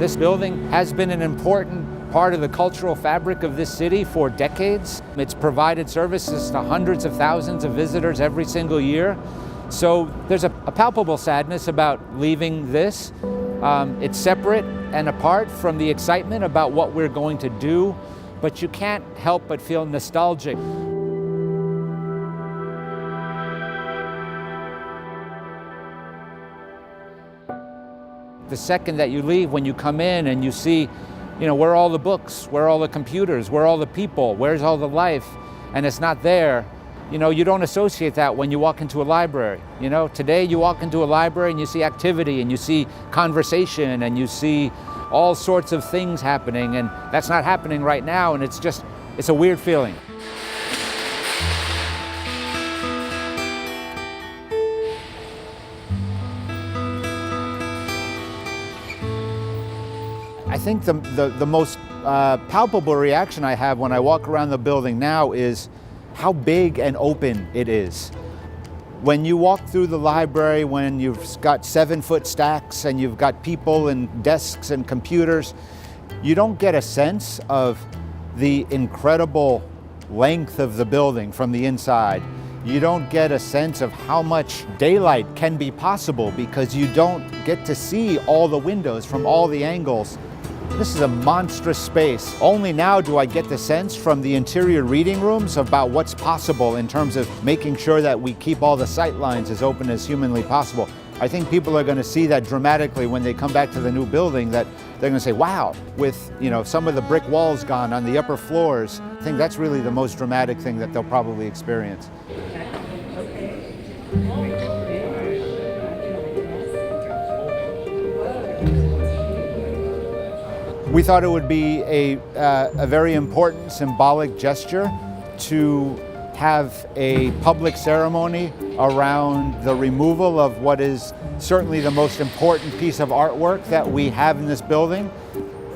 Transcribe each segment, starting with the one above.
This building has been an important part of the cultural fabric of this city for decades. It's provided services to hundreds of thousands of visitors every single year. So there's a palpable sadness about leaving this. It's separate and apart from the excitement about what we're going to do, but you can't help but feel nostalgic. The second that you leave, when you come in and you see, where are all the books, where are all the computers, where are all the people, where's all the life, and it's not there, you don't associate that when you walk into a library. Today you walk into a library and you see activity and you see conversation and you see all sorts of things happening, and that's not happening right now, and it's a weird feeling. I think the most palpable reaction I have when I walk around the building now is how big and open it is. When you walk through the library, when you've got 7-foot stacks and you've got people and desks and computers, you don't get a sense of the incredible length of the building from the inside. You don't get a sense of how much daylight can be possible because you don't get to see all the windows from all the angles. This is a monstrous space. Only now do I get the sense from the interior reading rooms about what's possible in terms of making sure that we keep all the sight lines as open as humanly possible. I think people are going to see that dramatically when they come back to the new building, that they're going to say, wow, with some of the brick walls gone on the upper floors. I think that's really the most dramatic thing that they'll probably experience. We thought it would be a very important symbolic gesture to have a public ceremony around the removal of what is certainly the most important piece of artwork that we have in this building.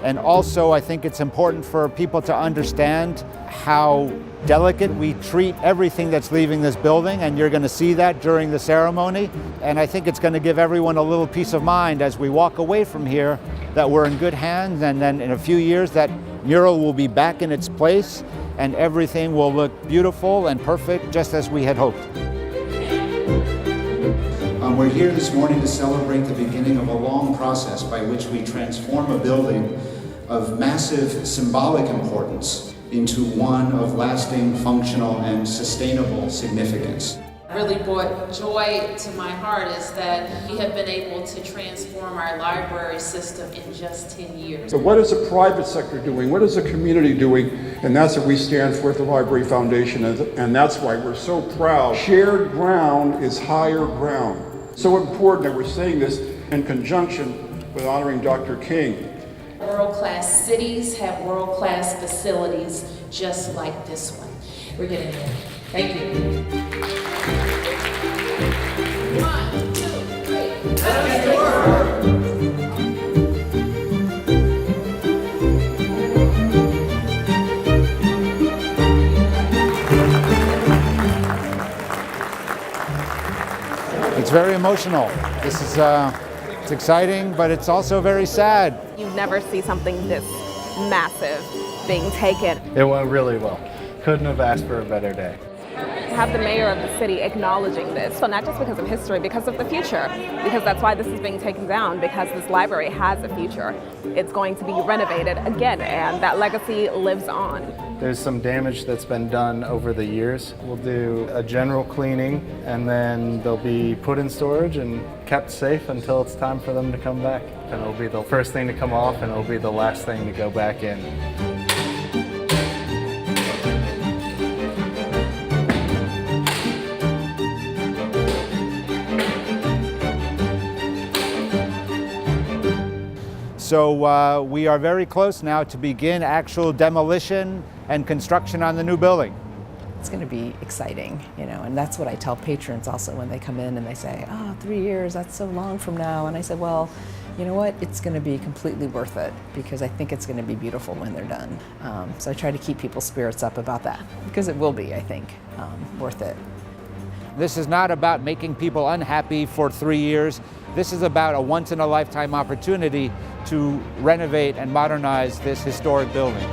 And also, I think it's important for people to understand how delicate we treat everything that's leaving this building, and you're going to see that during the ceremony. And I think it's going to give everyone a little peace of mind as we walk away from here that we're in good hands, and then in a few years that mural will be back in its place and everything will look beautiful and perfect just as we had hoped. We're here this morning to celebrate the beginning of a long process by which we transform a building of massive symbolic importance into one of lasting, functional, and sustainable significance. Really brought joy to my heart is that we have been able to transform our library system in just 10 years. So what is the private sector doing? What is the community doing? And that's what we stand for at the Library Foundation, and that's why we're so proud. Shared ground is higher ground. So important that we're saying this in conjunction with honoring Dr. King. World-class cities have world-class facilities just like this one. We're getting there. Thank you. 1, 2, 3. Let's get to work. It's very emotional. This is it's exciting, but it's also very sad. You never see something this massive being taken. It went really well. Couldn't have asked for a better day. Have the mayor of the city acknowledging this. So not just because of history, because of the future. Because that's why this is being taken down, because this library has a future. It's going to be renovated again, and that legacy lives on. There's some damage that's been done over the years. We'll do a general cleaning, and then they'll be put in storage and kept safe until it's time for them to come back. And it'll be the first thing to come off, and it'll be the last thing to go back in. So we are very close now to begin actual demolition and construction on the new building. It's going to be exciting, and that's what I tell patrons also when they come in and they say, oh, 3 years, that's so long from now. And I said, well, you know what, it's going to be completely worth it because I think it's going to be beautiful when they're done. So I try to keep people's spirits up about that because it will be, I think, worth it. This is not about making people unhappy for 3 years. This is about a once-in-a-lifetime opportunity to renovate and modernize this historic building.